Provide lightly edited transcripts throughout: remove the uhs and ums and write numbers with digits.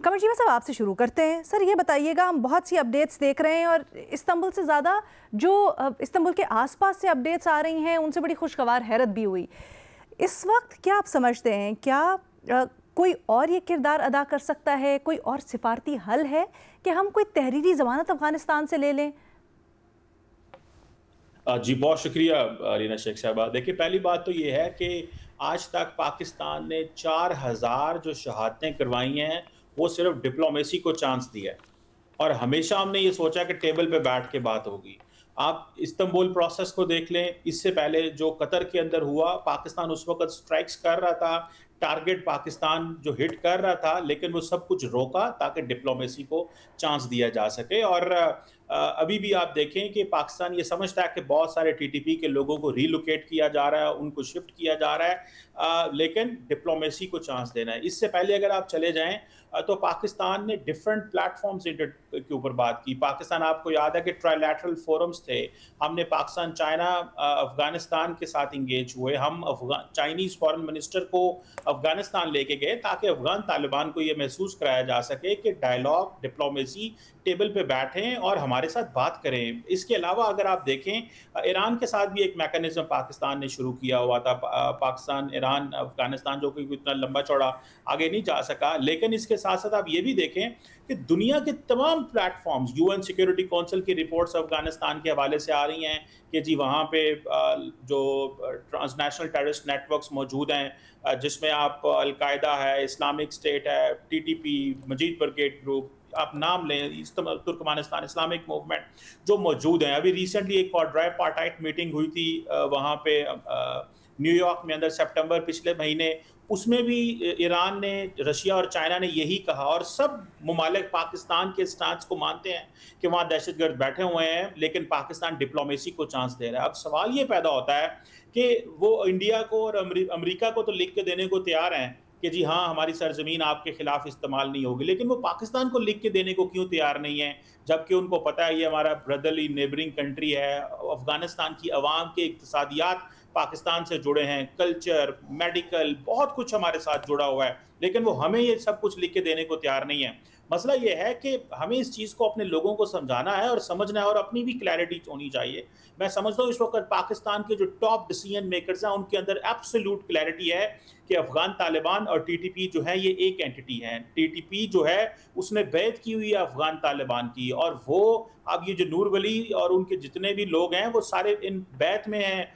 कमर जी साहब, आपसे शुरू करते हैं। सर ये बताइएगा, हम बहुत सी अपडेट्स देख रहे हैं और इस्तांबुल से ज़्यादा जो इस्तांबुल के आसपास से अपडेट्स आ रही हैं उनसे बड़ी खुशगवार हैरत भी हुई। इस वक्त क्या आप समझते हैं, क्या कोई और ये किरदार अदा कर सकता है, कोई और सिफारती हल है कि हम कोई तहरीरी ज़मानत अफगानिस्तान से ले लें? जी, बहुत शुक्रिया रीना शेख साहबा। देखिए, पहली बात तो ये है कि आज तक पाकिस्तान ने 4000 जो शहादतें करवाई हैं, वो सिर्फ़ डिप्लोमेसी को चांस दिया है और हमेशा हमने ये सोचा कि टेबल पे बैठ के बात होगी। आप इस्तांबुल प्रोसेस को देख लें, इससे पहले जो कतर के अंदर हुआ, पाकिस्तान उस वक़्त स्ट्राइक्स कर रहा था, टारगेट पाकिस्तान जो हिट कर रहा था, लेकिन वो सब कुछ रोका ताकि डिप्लोमेसी को चांस दिया जा सके और अभी भी आप देखें कि पाकिस्तान ये समझता है कि बहुत सारे टीटीपी के लोगों को रिलोकेट किया जा रहा है, उनको शिफ्ट किया जा रहा है, लेकिन डिप्लोमेसी को चांस देना है। इससे पहले अगर आप चले जाएं तो पाकिस्तान ने डिफरेंट प्लेटफॉर्म्स के ऊपर बात की। पाकिस्तान, आपको याद है कि ट्राइलैटरल फोरम्स थे, हमने पाकिस्तान, चाइना, अफगानिस्तान के साथ इंगेज हुए। हम चाइनीज फॉरेन मिनिस्टर को अफगानिस्तान लेके गए ताकि अफगान तालिबान को ये महसूस कराया जा सके कि डायलॉग, डिप्लोमेसी, टेबल पे बैठें और हमारे साथ बात करें। इसके अलावा अगर आप देखें, ईरान के साथ भी एक मैकेनिज्म पाकिस्तान ने शुरू किया हुआ था। पाकिस्तान, ईरान, अफगानिस्तान जो कि इतना लंबा चौड़ा आगे नहीं जा सका, लेकिन इसके साथ साथ आप ये भी देखें कि दुनिया के तमाम प्लेटफॉर्म्स, यूएन सिक्योरिटी काउंसिल की रिपोर्ट्स अफगानिस्तान के हवाले से आ रही हैं कि जी वहाँ पे जो ट्रांसनेशनल टेररिस्ट नेटवर्क्स मौजूद हैं, जिसमें आप अलकायदा है, इस्लामिक स्टेट है, टीटीपी, मजीद ब्रिगेड ग्रुप, आप नाम लें, तुर्कमानिस्तान इस्लामिक मूवमेंट जो मौजूद हैं। अभी रिसेंटली एक क्वाड्राइपार्टाइट मीटिंग हुई थी वहाँ पे न्यूयॉर्क में अंदर सितंबर पिछले महीने, उसमें भी ईरान ने, रशिया और चाइना ने यही कहा और सब मुमालिक पाकिस्तान के स्टांस को मानते हैं कि वहाँ दहशतगर्द बैठे हुए हैं, लेकिन पाकिस्तान डिप्लोमेसी को चांस दे रहा है। अब सवाल ये पैदा होता है कि वो इंडिया को और अमेरिका को तो लिख के देने को तैयार हैं कि जी हाँ, हमारी सरजमीन आपके खिलाफ इस्तेमाल नहीं होगी, लेकिन वो पाकिस्तान को लिख के देने को क्यों तैयार नहीं है, जबकि उनको पता है ये हमारा ब्रदरली नेबरिंग कंट्री है। अफगानिस्तान की अवाम के इक्तसादियात पाकिस्तान से जुड़े हैं, कल्चर, मेडिकल, बहुत कुछ हमारे साथ जुड़ा हुआ है, लेकिन वो हमें ये सब कुछ लिख के देने को तैयार नहीं है। मसला ये है कि हमें इस चीज़ को अपने लोगों को समझाना है और समझना है और अपनी भी क्लैरिटी होनी चाहिए। मैं समझता हूँ इस वक्त पाकिस्तान के जो टॉप डिसीजन मेकर्स हैं उनके अंदर एब्सोल्यूट क्लैरिटी है कि अफगान तालिबान और टीटीपी जो है ये एक एंटिटी है। टीटीपी जो है उसने बैत की हुई है अफगान तालिबान की, और वो अब ये जो नूर वली और उनके जितने भी लोग हैं वो सारे इन बैत में हैं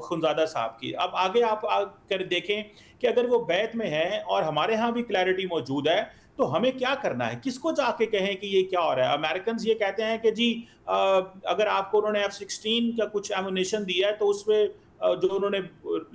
खुंजादा साहब की। अब आगे आप कर देखें कि अगर वो बैत में है और हमारे यहाँ भी क्लैरिटी मौजूद है, तो हमें क्या करना है, किसको जाके कहें कि ये क्या हो रहा है। अमेरिकन ये कहते हैं कि जी अगर आपको उन्होंने F-16 का कुछ एमुनेशन दिया है तो उसमें जो उन्होंने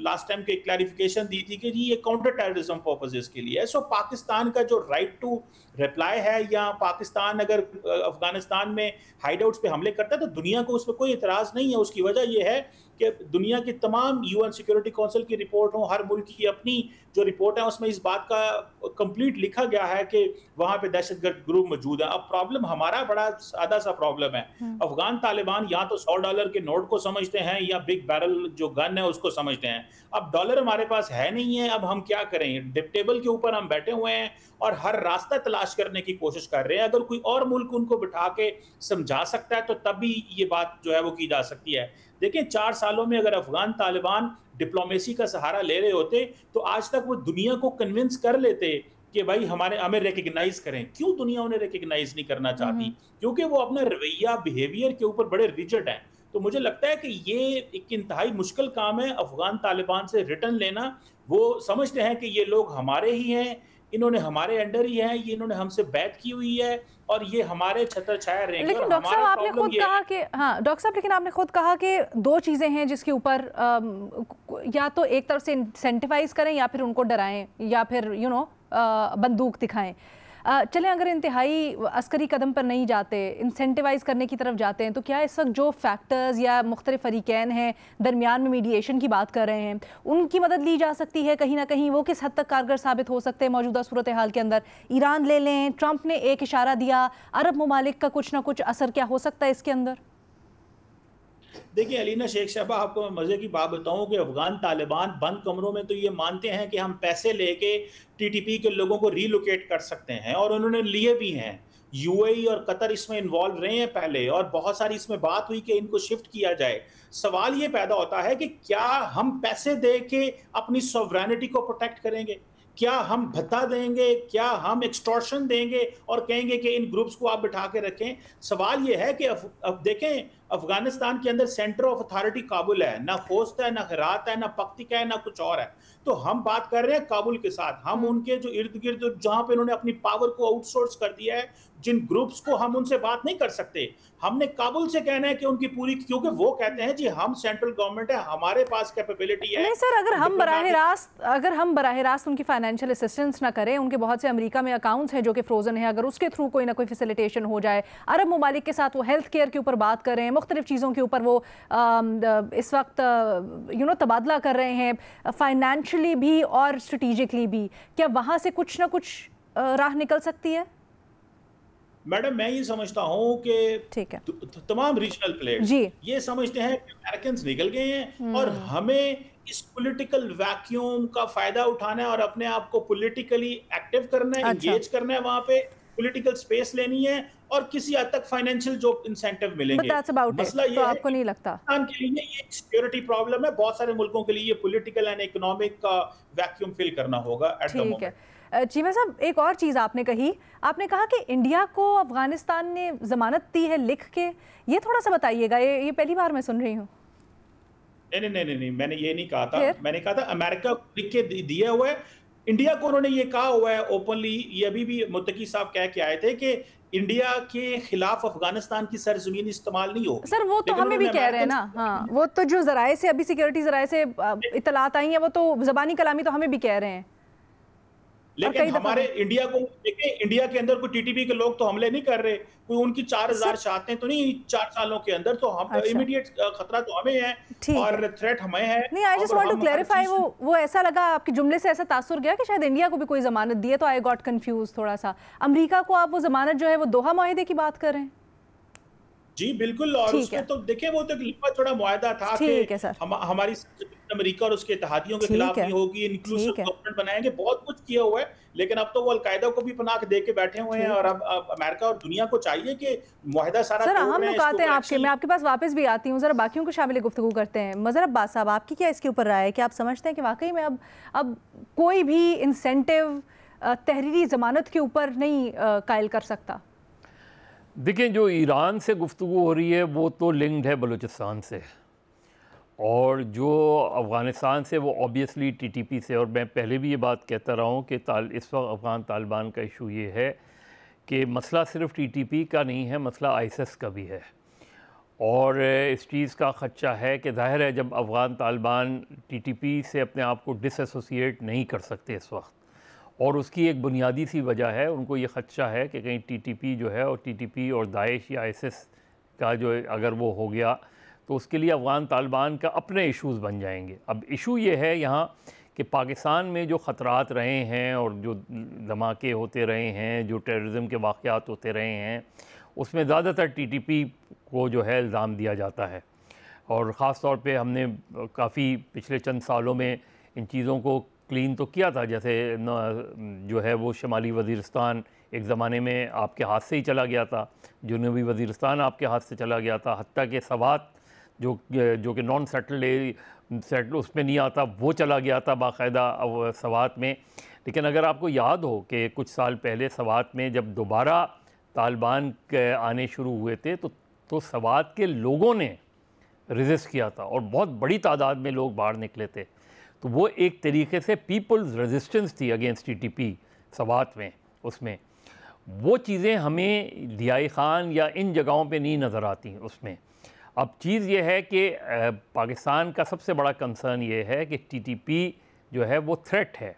लास्ट टाइम के क्लैरिफिकेशन दी थी कि जी ये काउंटर टेररिज्म पर्पसेस के लिए है। सो पाकिस्तान का जो राइट टू रिप्लाई है, या पाकिस्तान अगर अफगानिस्तान में हाइडआउट्स पे हमले करता है तो दुनिया को उस पर कोई इतराज़ नहीं है। उसकी वजह यह है कि दुनिया की तमाम यूएन सिक्योरिटी काउंसिल की रिपोर्ट हो, हर मुल्क की अपनी जो रिपोर्ट है उसमें इस बात का कंप्लीट लिखा गया है कि वहाँ पे दहशतगर्द ग्रुप मौजूद है। अब प्रॉब्लम हमारा बड़ा सादा सा प्रॉब्लम है। अफगान तालिबान या तो $100 के नोट को समझते हैं या बिग बैरल जो गन है उसको समझते हैं। अब डॉलर हमारे पास है नहीं है, अब हम क्या करें। टेबल के ऊपर हम बैठे हुए हैं और हर रास्ता तलाश करने की कोशिश कर रहे हैं। अगर कोई और मुल्क उनको बिठा के समझा सकता है तो तब भी ये बात जो है वो की जा सकती है। देखिए, 4 सालों में अगर अफगान तालिबान डिप्लोमेसी का सहारा ले रहे होते तो आज तक वो दुनिया को कन्विंस कर लेते कि भाई हमें रिकग्नाइज करें। क्यों दुनिया उन्हें रिकग्नाइज नहीं करना चाहती? क्योंकि वो अपना रवैया, बिहेवियर के ऊपर बड़े रिजिड हैं। तो मुझे लगता है कि ये एक इंतहाई मुश्किल काम है अफगान तालिबान से रिटर्न लेना। वो समझते हैं कि ये लोग हमारे ही हैं, इन्होंने हमारे अंडर ही हैं, ये इन्होंने हमसे बैत की हुई है और ये हमारे छत्र छाया रहेंगे। लेकिन डॉक्टर साहब आपने खुद कहा कि हाँ डॉक्टर साहब, लेकिन आपने खुद कहा कि दो चीज़ें हैं जिसके ऊपर या तो एक तरफ से इंसेंटिवाइज करें या फिर उनको डराएं या फिर बंदूक दिखाएं। चलें, अगर इंतहाई अस्करी कदम पर नहीं जाते, इंसेंटिवाइज करने की तरफ जाते हैं, तो क्या इस वक्त जो फैक्टर्स या मुख्तलिफ फरीकैन हैं दरमियान में मीडिएशन की बात कर रहे हैं, उनकी मदद ली जा सकती है कहीं ना कहीं? वो किस हद तक कारगर साबित हो सकते हैं मौजूदा सूरत हाल के अंदर? ईरान ले लें, ट्रंप ने एक इशारा दिया, अरब ममालिक का कुछ ना कुछ असर क्या हो सकता है इसके अंदर? देखिए अलीना शेख साहबा, आपको मैं मजे की बात बताऊं कि अफगान तालिबान बंद कमरों में तो ये मानते हैं कि हम पैसे लेके टीटीपी के लोगों को रीलोकेट कर सकते हैं, और उन्होंने लिए भी हैं। यूएई और कतर इसमें इन्वॉल्व रहे हैं पहले, और बहुत सारी इसमें बात हुई कि इनको शिफ्ट किया जाए। सवाल ये पैदा होता है कि क्या हम पैसे दे के अपनी सॉवरेनिटी को प्रोटेक्ट करेंगे? क्या हम भत्ता देंगे? क्या हम एक्सटॉर्शन देंगे और कहेंगे कि इन ग्रुप्स को आप बिठा के रखें? सवाल ये है कि अब देखें, अफगानिस्तान के अंदर सेंटर ऑफ अथॉरिटी काबुल है, ना खोस्त है, ना हेरात है, ना पख्तिका है, ना कुछ और है। तो हम बात कर रहे हैं काबुल के साथ, हम उनके जो इर्द गिर्द जहां पे उन्होंने अपनी पावर को आउटसोर्स कर दिया है, जिन ग्रुप्स को, हम उनसे बात नहीं कर सकते। हमने काबुल से कहना है कि उनकी पूरी, क्योंकि वो कहते हैं जी हम सेंट्रल गवर्नमेंट है, हमारे पास कैपेबिलिटी है। नहीं सर, अगर हम बराह रास्त उनकी फाइनेंशियल असिस्टेंस ना करें, उनके बहुत से अमेरिका में अकाउंट्स हैं जो कि फ्रोजन है, अगर उसके थ्रू कोई ना कोई फैसिलिटेशन हो जाए, अरब ममालिक के साथ वो हेल्थ केयर के ऊपर बात कर रहे हैं, मुख्तलिफ चीज़ों के ऊपर वो इस वक्त तबादला कर रहे हैं, फाइनेंशियली भी और स्ट्रेटिजिकली भी, क्या वहाँ से कुछ ना कुछ राह निकल सकती है? मैडम, मैं ये समझता हूँ कि ठीक है, तमाम रीजनल प्लेयर्स जी ये समझते हैं कि अमेरिकन निकल गए हैं और हमें इस पॉलिटिकल वैक्यूम का फायदा उठाना है और अपने आप को पॉलिटिकली एक्टिव करना है, अच्छा, एंगेज करना है, वहां पे पॉलिटिकल स्पेस लेनी है और किसी हद तक फाइनेंशियल जो इंसेंटिव बट मिलेंगे। दैट्स अबाउट इट, मसला तो ये है आपको कि नहीं लगता? पाकिस्तान के लिए ये एक सिक्योरिटी प्रॉब्लम है, बहुत सारे मुल्कों के लिए ये पॉलिटिकल एंड इकोनॉमिक का वैक्यूम फिल करना होगा एट द ठीक मोमेंट। है। चीमा साहब, एक और चीज़ आपने कही, आपने कहा कि इंडिया को अफगानिस्तान ने जमानत दी है लिख के, ये थोड़ा सा बताइएगा, ये पहली बार मैं सुन रही हूँ। नहीं नहीं नहीं नहीं, मैंने ये नहीं कहा था। फिर मैंने कहा था अमेरिका को लिख के दिया हुआ है, इंडिया को उन्होंने ये कहा हुआ है ओपनली। ये अभी भी मुत्तकी साहब कह के आए थे कि इंडिया के खिलाफ अफगानिस्तान की सरजमीन इस्तेमाल नहीं होगी। सर वो तो हमें भी कह रहे हैं ना, हाँ, वो तो जो जराए से अभी सिक्योरिटी जराए से इतलात आई हैं, वो तो जबानी कलामी तो हमें भी कह रहे हैं। लेकिन हमारे इंडिया को देखें, इंडिया के अंदर कोई टीटीपी के लोग तो हमले नहीं कर रहे, कोई उनकी 4000 शहादतें तो नहीं 4 सालों के अंदर, तो हम इमीडिएट खतरा तो हमें है और थ्रेट हमें है। नहीं, I just want to clarify, वो ऐसा लगा आपके जुमले से, ऐसा तासुर गया कि शायद इंडिया को भी कोई जमानत दी है, तो आई गॉट कंफ्यूज थोड़ा सा। अमेरिका को आप वो जमानत जो है वो दोहा माहिदे की बात कर रहे हैं? जी बिल्कुल, और उसमें तो देखें वो तो एक लंबा चौड़ा मुआहदा था कि हमारी अमेरिका और उसके इत्तेहादियों के खिलाफ नहीं होगी, इंक्लूसिव गवर्नमेंट बनाएंगे, बहुत कुछ किया हुआ है। लेकिन अब तो वो अलकायदा को भी पनाह दे के बैठे हुए हैं और अब अमेरिका और दुनिया को चाहिए कि मुआहदा सारा सर हम नुकाते हैं आपके, मैं आपके पास वापस भी आती हूँ, जरा बाकियों को शामिल गुफ्तगू करते हैं। मज़हर अब्बास साहब, आपकी क्या इसके ऊपर राय है कि आप समझते हैं कि वाकई में अब कोई भी इंसेंटिव तहरीरी ज़मानत के ऊपर नहीं कायल कर सकता? देखिए, जो ईरान से गुफ्तगू हो रही है वो तो लिंक्ड है बलूचिस्तान से, और जो अफ़गानिस्तान से वो ऑब्वियसली टीटीपी से। और मैं पहले भी ये बात कहता रहा हूँ कि इस वक्त अफ़गान तालिबान का इशू ये है कि मसला सिर्फ टीटीपी का नहीं है, मसला आईएसआईएस का भी है। और इस चीज़ का ख़दशा है कि ज़ाहिर है जब अफ़गान तालिबान टीटीपी से अपने आप को डिसएसोसिएट नहीं कर सकते इस वक्त, और उसकी एक बुनियादी सी वजह है, उनको ये ख़दशा है कि कहीं टीटीपी जो है, और टीटीपी और दाइश या आईएसआईएस का जो अगर वो हो गया तो उसके लिए अफ़गान तालिबान का अपने इश्यूज़ बन जाएंगे। अब इशू ये है यहाँ कि पाकिस्तान में जो ख़तरात रहे हैं और जो धमाके होते रहे हैं, जो टेररिज्म के वाक़यात होते रहे हैं, उसमें ज़्यादातर टीटीपी को जो है इल्ज़ाम दिया जाता है। और ख़ास तौर पे हमने काफ़ी पिछले चंद सालों में इन चीज़ों को क्लीन तो किया था, जैसे जो है वो शुमाली वज़ीरिस्तान एक ज़माने में आपके हाथ से ही चला गया था, जनूबी वज़ीरिस्तान आपके हाथ से चला गया था, हत्ता के सवात जो कि नॉन सेटल उसमें नहीं आता, वो चला गया था बाकायदा सवात में। लेकिन अगर आपको याद हो कि कुछ साल पहले सवात में जब दोबारा तालिबान आने शुरू हुए थे तो सवात के लोगों ने रेजिस्ट किया था और बहुत बड़ी तादाद में लोग बाहर निकले थे। तो वो एक तरीके से पीपल्स रेजिस्टेंस थी अगेंस्ट टीटीपी सवात में। उसमें वो चीज़ें हमें दियाई ख़ान या इन जगहों पे नहीं नज़र आती उसमें। अब चीज़ ये है कि पाकिस्तान का सबसे बड़ा कंसर्न ये है कि टीटीपी जो है वो थ्रेट है,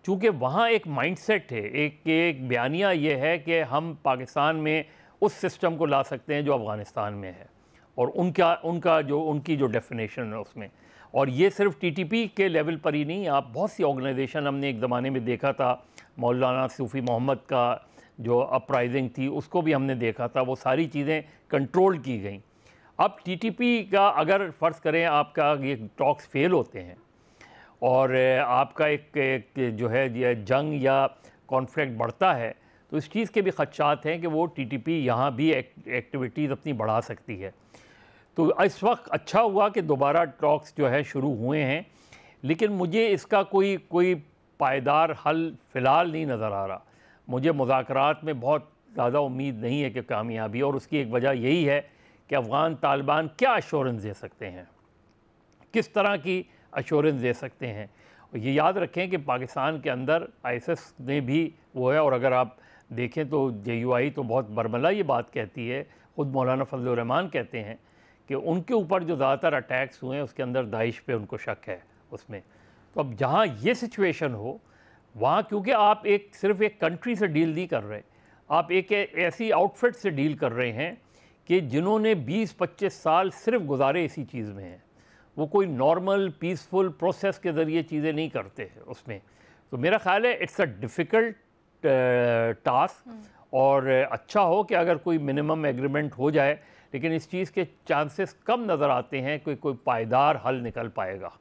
चूँकि वहाँ एक माइंडसेट है, एक बयानिया ये है कि हम पाकिस्तान में उस सिस्टम को ला सकते हैं जो अफ़गानिस्तान में है, और उनकी जो डेफिनेशन है उसमें। और ये सिर्फ टीटीपी के लेवल पर ही नहीं, आप बहुत सी ऑर्गेनाइजेशन, हमने एक ज़माने में देखा था मौलाना सूफ़ी मोहम्मद का जो अपराइजिंग थी उसको भी हमने देखा था, वो सारी चीज़ें कंट्रोल की गई। अब टीटीपी का अगर फ़र्ज़ करें आपका ये टॉक्स फेल होते हैं और आपका एक जो है ये जंग या कॉन्फ्लिक्ट बढ़ता है, तो इस चीज़ के भी ख़दशात हैं कि वो टीटीपी यहाँ भी एक्टिविटीज़ अपनी बढ़ा सकती है। तो इस वक्त अच्छा हुआ कि दोबारा टॉक्स जो है शुरू हुए हैं, लेकिन मुझे इसका कोई पायदार हल फ़िलहाल नहीं नज़र आ रहा। मुझे मुज़ाकरात में बहुत ज़्यादा उम्मीद नहीं है कि कामयाबी, और उसकी एक वजह यही है कि अफ़गान तालिबान क्या एश्योरेंस दे सकते हैं, किस तरह की एश्योरेंस दे सकते हैं। और ये याद रखें कि पाकिस्तान के अंदर ISIS ने भी वो है, और अगर आप देखें तो JUI तो बहुत बरमला ये बात कहती है, ख़ुद मौलाना फजल रहमान कहते हैं कि उनके ऊपर जो ज़्यादातर अटैक्स हुए हैं उसके अंदर दाइश पे उनको शक है उसमें। तो अब जहाँ ये सिचुएशन हो वहाँ, क्योंकि आप सिर्फ़ एक कंट्री से डील नहीं कर रहे, आप एक ऐसी आउटफिट से डील कर रहे हैं कि जिन्होंने 20-25 साल सिर्फ गुजारे इसी चीज़ में हैं। वो कोई नॉर्मल पीसफुल प्रोसेस के ज़रिए चीज़ें नहीं करते हैं उसमें। तो मेरा ख़्याल है इट्स अ डिफ़िकल्ट टास्क, और अच्छा हो कि अगर कोई मिनिमम एग्रीमेंट हो जाए, लेकिन इस चीज़ के चांसेस कम नज़र आते हैं कि कोई पायदार हल निकल पाएगा।